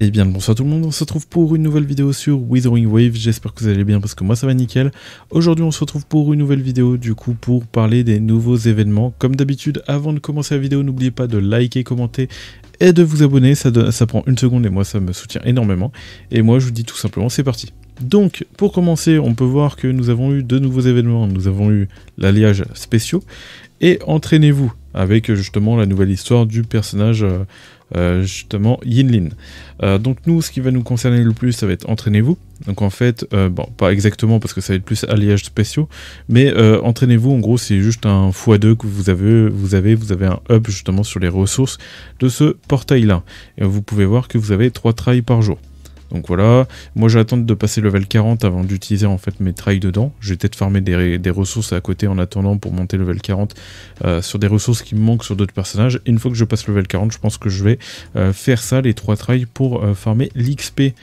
Eh bien bonsoir tout le monde, on se retrouve pour une nouvelle vidéo sur Withering Wave, j'espère que vous allez bien parce que moi ça va nickel. Aujourd'hui on se retrouve pour une nouvelle vidéo du coup pour parler des nouveaux événements. Comme d'habitude, avant de commencer la vidéo, n'oubliez pas de liker, commenter et de vous abonner, ça prend une seconde et moi ça me soutient énormément. Et moi je vous dis tout simplement c'est parti. Donc pour commencer, on peut voir que nous avons eu deux nouveaux événements, nous avons eu l'alliage spéciaux et entraînez-vous avec justement la nouvelle histoire du personnage justement Yinlin. Donc nous, ce qui va nous concerner le plus, ça va être entraînez-vous. Donc en fait, bon, pas exactement parce que ça va être plus alliages spéciaux, mais entraînez-vous, en gros, c'est juste un x2 que vous avez un up justement sur les ressources de ce portail-là. Et vous pouvez voir que vous avez 3 trails par jour. Donc voilà, moi j'attends de passer level 40 avant d'utiliser en fait mes trails dedans. Je vais peut-être farmer des ressources à côté en attendant pour monter level 40 sur des ressources qui me manquent sur d'autres personnages. Et une fois que je passe level 40, je pense que je vais faire ça, les 3 trails pour farmer l'XP.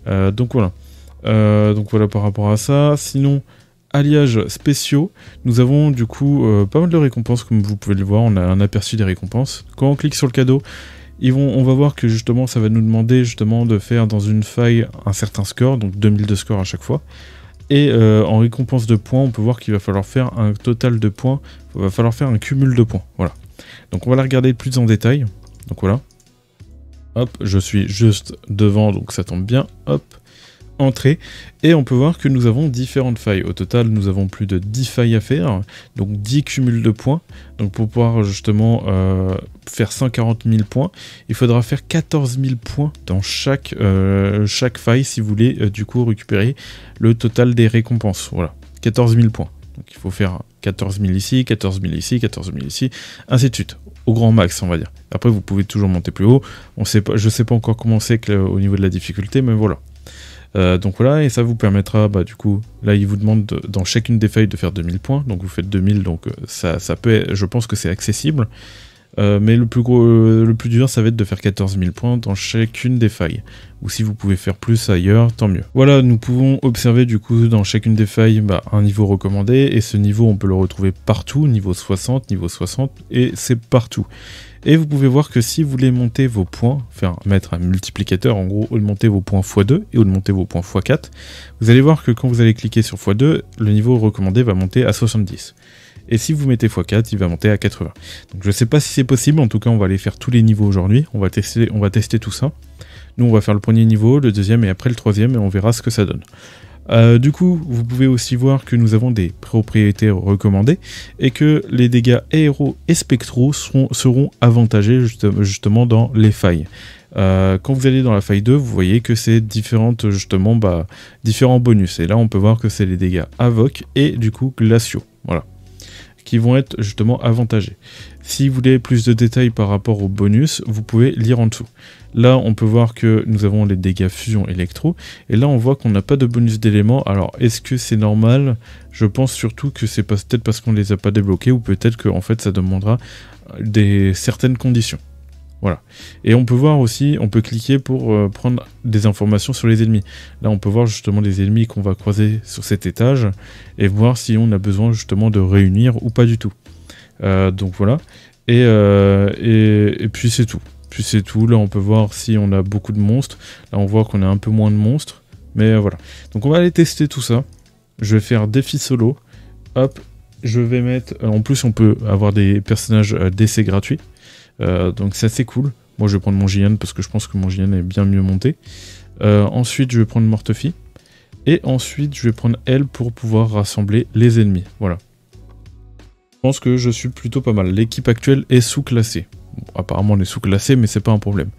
Donc voilà par rapport à ça. Sinon, alliages spéciaux, nous avons du coup pas mal de récompenses comme vous pouvez le voir, on a un aperçu des récompenses. Quand on clique sur le cadeau, on va voir que justement ça va nous demander justement de faire dans une faille un certain score, donc 2000 de score à chaque fois. Et en récompense de points, on peut voir qu'il va falloir faire un total de points, il va falloir faire un cumul de points, voilà. Donc on va la regarder plus en détail, donc voilà. Hop, je suis juste devant, donc ça tombe bien, hop. Entrée, et on peut voir que nous avons différentes failles. Au total, nous avons plus de 10 failles à faire, donc 10 cumuls de points. Donc pour pouvoir justement faire 140 000 points, il faudra faire 14 000 points dans chaque faille si vous voulez du coup récupérer le total des récompenses. Voilà, 14 000 points. Donc il faut faire 14 000 ici, 14 000 ici, 14 000 ici, ainsi de suite. Au grand max, on va dire. Après, vous pouvez toujours monter plus haut. Je sais pas encore comment c'est au niveau de la difficulté, mais voilà. Donc voilà, et ça vous permettra, du coup, là il vous demande dans chacune des failles de faire 2000 points, donc vous faites 2000, donc ça peut être, je pense que c'est accessible, mais le plus dur ça va être de faire 14 000 points dans chacune des failles, ou si vous pouvez faire plus ailleurs, tant mieux. Voilà, nous pouvons observer du coup dans chacune des failles un niveau recommandé, et ce niveau on peut le retrouver partout, niveau 60, et c'est partout. Et vous pouvez voir que si vous voulez monter vos points, mettre un multiplicateur en gros, ou de monter vos points x2 et ou de monter vos points x4, vous allez voir que quand vous allez cliquer sur x2, le niveau recommandé va monter à 70. Et si vous mettez x4, il va monter à 80. Donc je ne sais pas si c'est possible, en tout cas on va aller faire tous les niveaux aujourd'hui, on va tester tout ça. Nous on va faire le premier niveau, le deuxième et après le troisième et on verra ce que ça donne. Du coup, vous pouvez aussi voir que nous avons des propriétés recommandées et que les dégâts aéros et spectraux seront avantagés justement dans les failles. Quand vous allez dans la faille 2, vous voyez que c'est différents bonus. Et là, on peut voir que c'est les dégâts avoc et du coup glaciaux. Voilà. Qui vont être justement avantagés. Si vous voulez plus de détails par rapport aux bonus, vous pouvez lire en dessous. Là, on peut voir que nous avons les dégâts fusion électro, et là, on voit qu'on n'a pas de bonus d'éléments. Alors, est-ce que c'est normal? Je pense surtout que c'est peut-être parce qu'on les a pas débloqués, ou peut-être que en fait, ça demandera certaines conditions. Voilà. Et on peut voir aussi, on peut cliquer pour prendre des informations sur les ennemis. Là, on peut voir justement les ennemis qu'on va croiser sur cet étage et voir si on a besoin justement de réunir ou pas du tout. Donc voilà. Et puis c'est tout. Là, on peut voir si on a beaucoup de monstres. Là, on voit qu'on a un peu moins de monstres. Mais voilà. Donc on va aller tester tout ça. Je vais faire défi solo. Hop. Je vais mettre... en plus, on peut avoir des personnages d'essai gratuits. Donc c'est assez cool. Moi je vais prendre mon Jian parce que je pense que mon Jian est bien mieux monté. Ensuite je vais prendre Mortefi. Et ensuite je vais prendre elle pour pouvoir rassembler les ennemis. Voilà. Je pense que je suis plutôt pas mal. L'équipe actuelle est sous-classée. Bon, apparemment on est sous-classé mais c'est pas un problème.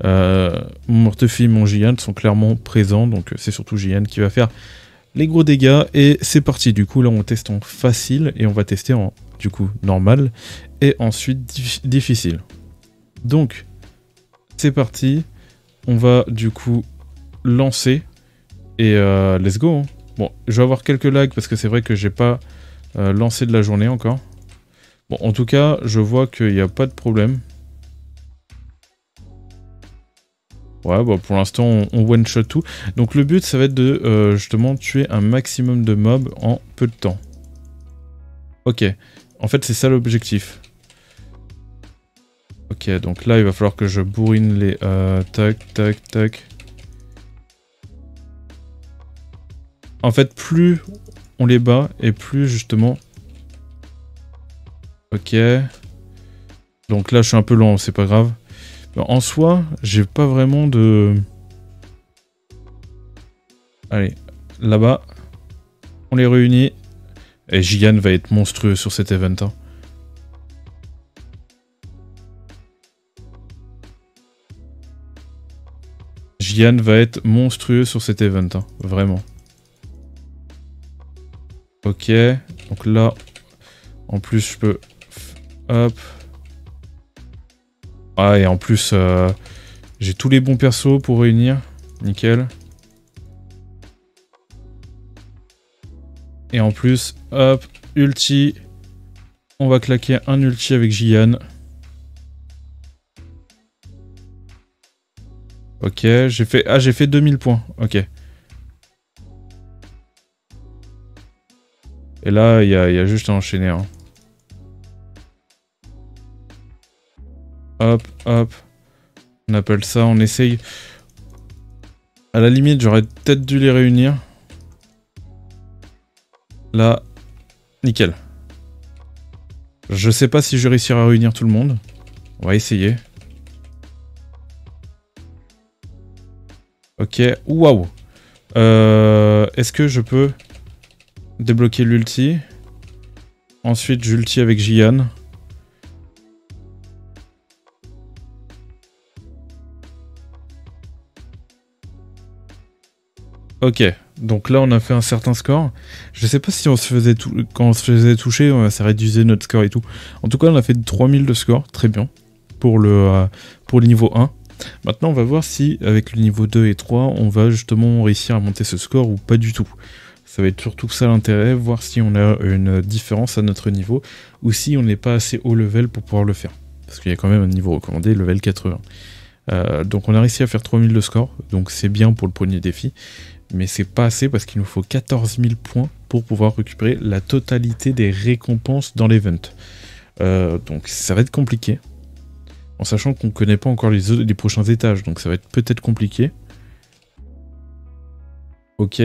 Mon Mortefi et mon Jian sont clairement présents. Donc c'est surtout Jian qui va faire les gros dégâts. Et c'est parti. Du coup là on teste en facile et on va tester en du coup normal et ensuite difficile. Donc c'est parti, on va du coup lancer et let's go hein. Bon, je vais avoir quelques lags parce que c'est vrai que j'ai pas lancé de la journée encore. Bon, en tout cas je vois qu'il n'y a pas de problème. Ouais, bon, pour l'instant on one shot tout. Donc le but ça va être de justement tuer un maximum de mobs en peu de temps. Ok, en fait c'est ça l'objectif. Ok, donc là, il va falloir que je bourrine les... tac, tac, tac. En fait, plus on les bat, et plus, justement... Ok. Donc là, je suis un peu lent, c'est pas grave. En soi, j'ai pas vraiment de... Allez, là-bas. On les réunit. Et Gian va être monstrueux sur cet event. Hein. Gian va être monstrueux sur cet event. Hein. Vraiment. Ok. Donc là, en plus, je peux... Hop. Ah, et en plus, j'ai tous les bons persos pour réunir. Nickel. Et en plus, hop, ulti. On va claquer un ulti avec Gian. Ok, j'ai fait... Ah, j'ai fait 2000 points. Ok. Et là, il y a juste à enchaîner. Hein. Hop, hop. On appelle ça, on essaye. À la limite, j'aurais peut-être dû les réunir. Là, nickel. Je sais pas si je vais réussir à réunir tout le monde. On va essayer. Ok, waouh. Est-ce que je peux débloquer l'ulti? Ensuite, j'ulti avec Gian. Ok, donc là on a fait un certain score. Je sais pas si on se faisait quand on se faisait toucher, ça réduisait notre score et tout. En tout cas, on a fait 3000 de score, très bien, pour le niveau 1. Maintenant, on va voir si, avec le niveau 2 et 3, on va justement réussir à monter ce score ou pas du tout. Ça va être surtout ça l'intérêt, voir si on a une différence à notre niveau, ou si on n'est pas assez haut level pour pouvoir le faire. Parce qu'il y a quand même un niveau recommandé, level 80. Donc on a réussi à faire 3000 de score, donc c'est bien pour le premier défi. Mais c'est pas assez parce qu'il nous faut 14 000 points pour pouvoir récupérer la totalité des récompenses dans l'event. Donc ça va être compliqué. En sachant qu'on ne connaît pas encore les prochains étages, donc ça va être peut-être compliqué. Ok.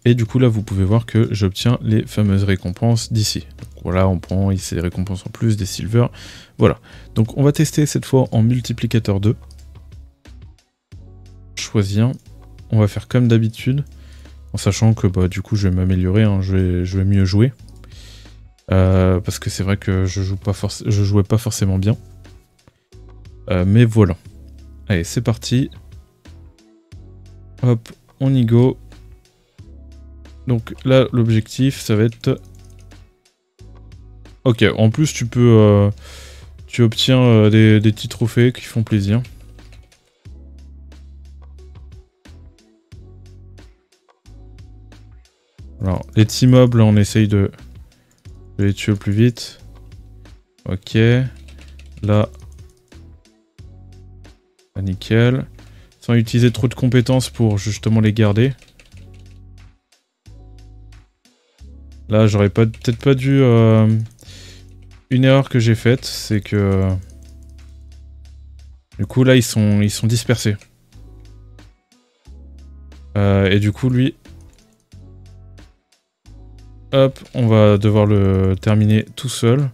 Et du coup là vous pouvez voir que j'obtiens les fameuses récompenses d'ici. Donc voilà, on prend ici des récompenses en plus, des silver. Voilà. Donc on va tester cette fois en multiplicateur 2. Choisir. On va faire comme d'habitude, en sachant que bah, du coup je vais m'améliorer, hein, je vais mieux jouer. Parce que c'est vrai que je jouais pas forcément bien. Mais voilà. Allez, c'est parti. Hop, on y go. Donc là, l'objectif, ça va être... Ok, en plus tu peux... tu obtiens des petits trophées qui font plaisir. Alors, les petits mobs, là, on essaye de les tuer au plus vite. Ok. Là. Ah, nickel. Sans utiliser trop de compétences pour justement les garder. Là, j'aurais peut-être pas dû... Une erreur que j'ai faite, c'est que... Du coup, là, ils sont dispersés. Et du coup, lui... Hop, on va devoir le terminer tout seul.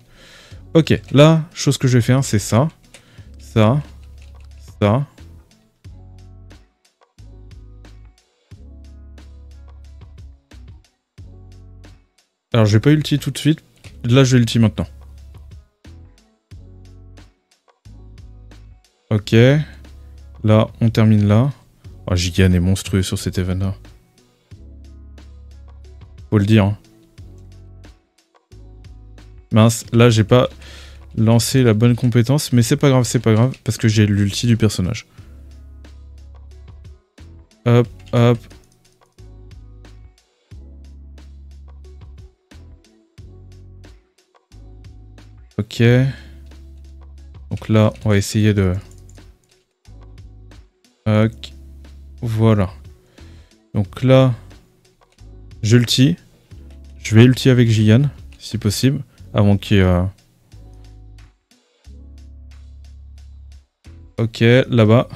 Ok, là, chose que je vais faire, c'est ça. Ça. Ça. Alors, je vais pas ulti tout de suite. Là, je vais ulti maintenant. Ok. Là, on termine là. Oh, Gian est monstrueux sur cet event-là. Faut le dire. Hein. Mince, là j'ai pas lancé la bonne compétence, mais c'est pas grave, parce que j'ai l'ulti du personnage. Hop, hop. Ok. Donc là, on va essayer de... Ok. Voilà. Donc là, j'ulti. Je vais ulti avec Gian, si possible. Avant qu'il y ait... Ok, là-bas.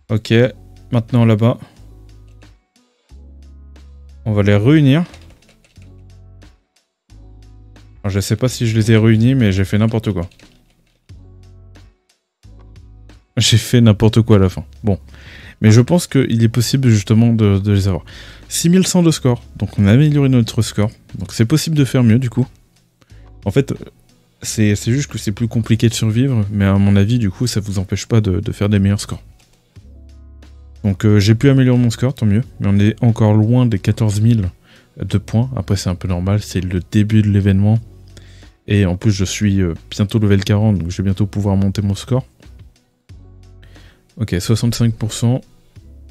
Ok, maintenant là-bas. On va les réunir. Alors, je sais pas si je les ai réunis, mais j'ai fait n'importe quoi. J'ai fait n'importe quoi à la fin. Bon. Mais je pense qu'il est possible justement de les avoir. 6100 de score. Donc on a amélioré notre score. Donc c'est possible de faire mieux du coup. En fait, c'est juste que c'est plus compliqué de survivre. Mais à mon avis, du coup, ça vous empêche pas de faire des meilleurs scores. Donc j'ai pu améliorer mon score, tant mieux. Mais on est encore loin des 14 000 de points. Après c'est un peu normal, c'est le début de l'événement. Et en plus je suis bientôt level 40, donc je vais bientôt pouvoir monter mon score. Ok, 65%.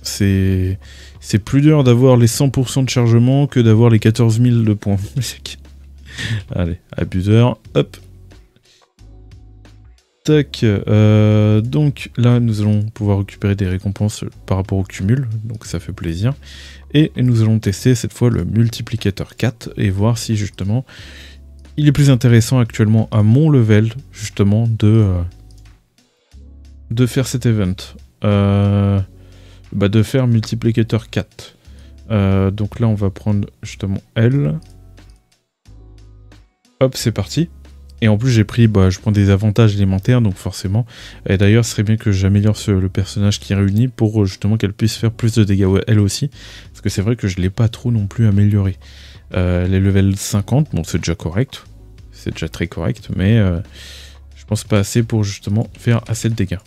C'est plus dur d'avoir les 100% de chargement que d'avoir les 14 000 de points. Allez, abuseur, hop. Tac, donc là nous allons pouvoir récupérer des récompenses par rapport au cumul, donc ça fait plaisir. Et nous allons tester cette fois le multiplicateur 4 et voir si justement il est plus intéressant actuellement à mon level justement de faire cet event. De faire multiplicateur 4. Donc là on va prendre justement L. Hop, c'est parti. Et en plus j'ai pris, je prends des avantages élémentaires, donc forcément. Et d'ailleurs ce serait bien que j'améliore le personnage qui réunit pour justement qu'elle puisse faire plus de dégâts elle aussi. Parce que c'est vrai que je ne l'ai pas trop non plus amélioré. Les levels 50, bon c'est déjà correct. C'est déjà très correct, mais je pense pas assez pour justement faire assez de dégâts.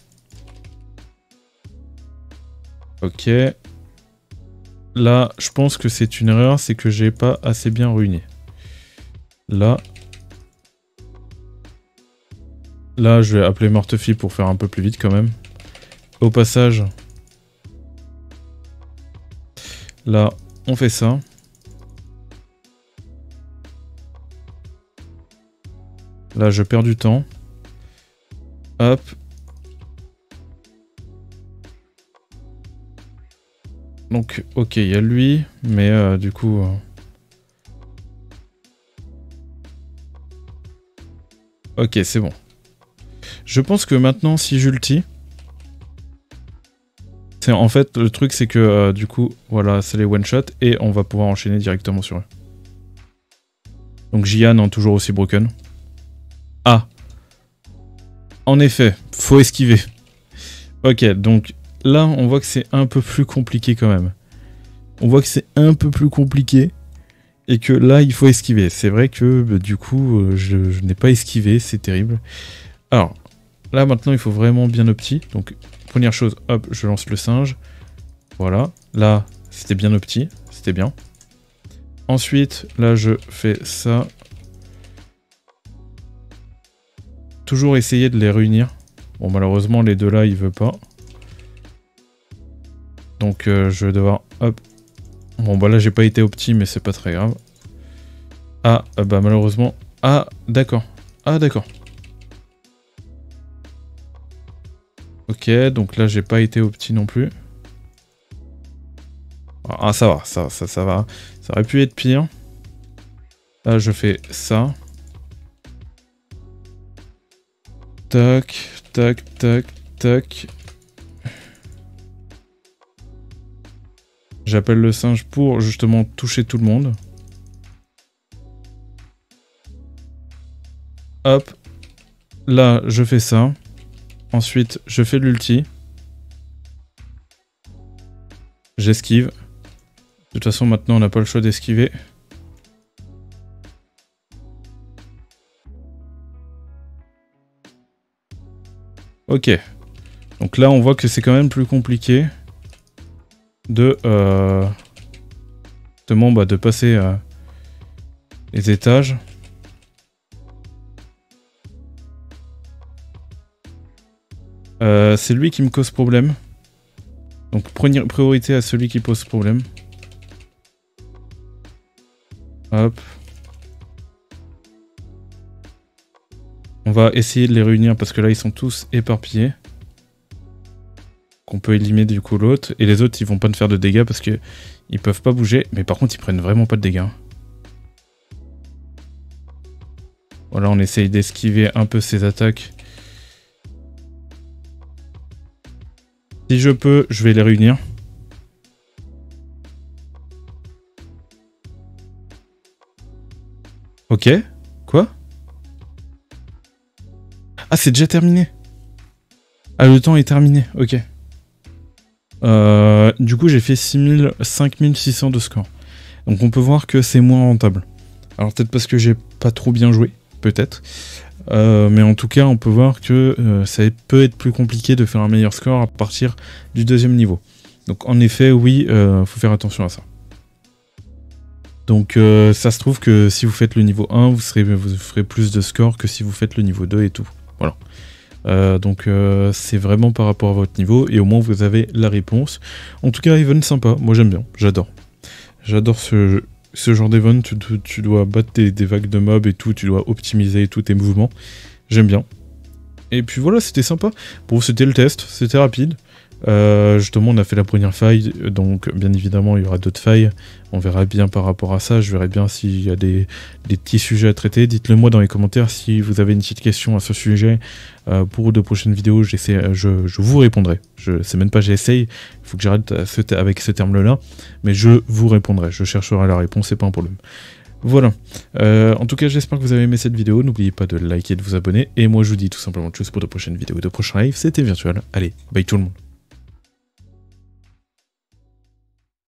Ok. Là, je pense que c'est une erreur, c'est que j'ai pas assez bien réuni. Là, je vais appeler Mortefie pour faire un peu plus vite quand même. Au passage, là, on fait ça. Là, je perds du temps. Hop. Donc, ok, il y a lui, mais du coup... Ok, c'est bon. Je pense que maintenant, si j'ulti... En fait, le truc, c'est que du coup, voilà, c'est les one-shot, et on va pouvoir enchaîner directement sur eux. Donc, Jian, toujours aussi broken. Ah. En effet, faut esquiver. Ok, donc... Là, on voit que c'est un peu plus compliqué quand même. On voit que c'est un peu plus compliqué. Et que là, il faut esquiver. C'est vrai que du coup, je n'ai pas esquivé. C'est terrible. Alors, là maintenant, il faut vraiment bien opti. Donc, première chose, hop, je lance le singe. Voilà. Là, c'était bien opti. C'était bien. Ensuite, là, je fais ça. Toujours essayer de les réunir. Bon, malheureusement, les deux là, il veut pas. Donc je vais devoir... Hop. Bon là j'ai pas été opti mais c'est pas très grave. Ah malheureusement... Ah d'accord. Ah d'accord. Ok donc là j'ai pas été opti non plus. Ah ça va, ça va. Ça aurait pu être pire. Là je fais ça. Tac, tac, tac, tac. J'appelle le singe pour justement toucher tout le monde. Hop. Là, je fais ça. Ensuite, je fais l'ulti. J'esquive. De toute façon, maintenant, on n'a pas le choix d'esquiver. Ok. Donc là, on voit que c'est quand même plus compliqué de passer les étages. C'est lui qui me cause problème. Donc priorité à celui qui pose problème. Hop. On va essayer de les réunir parce que là ils sont tous éparpillés. Qu'on peut éliminer du coup l'autre. Et les autres ils vont pas me faire de dégâts parce que ils peuvent pas bouger. Mais par contre ils prennent vraiment pas de dégâts. Voilà, on essaye d'esquiver un peu ces attaques. Si je peux, je vais les réunir. Ok. Quoi? Ah, c'est déjà terminé. Ah, le temps est terminé. Ok. Du coup, j'ai fait 5600 de score. Donc on peut voir que c'est moins rentable. Alors peut-être parce que j'ai pas trop bien joué. Peut-être. Mais en tout cas, on peut voir que ça peut être plus compliqué de faire un meilleur score à partir du deuxième niveau. Donc en effet, oui, faut faire attention à ça. Donc ça se trouve que si vous faites le niveau 1, vous ferez plus de score que si vous faites le niveau 2 et tout. Voilà. Donc c'est vraiment par rapport à votre niveau, et au moins vous avez la réponse. En tout cas, event sympa, moi j'aime bien, j'adore. J'adore ce genre d'event, tu dois battre des vagues de mobs et tout, tu dois optimiser tous tes mouvements. J'aime bien. Et puis voilà, c'était sympa. Bon, c'était le test, c'était rapide. Justement, on a fait la première faille, donc bien évidemment, il y aura d'autres failles. On verra bien par rapport à ça, je verrai bien s'il y a des petits sujets à traiter. Dites-le moi dans les commentaires si vous avez une petite question à ce sujet. Pour de prochaines vidéos, je vous répondrai. C'est même pas j'essaye, il faut que j'arrête avec ce terme-là, mais je vous répondrai. Je chercherai la réponse, c'est pas un problème. Voilà. En tout cas, j'espère que vous avez aimé cette vidéo. N'oubliez pas de liker et de vous abonner. Et moi, je vous dis tout simplement tchuss pour de prochaines vidéos, de prochains lives. C'était Virtual. Allez, bye tout le monde.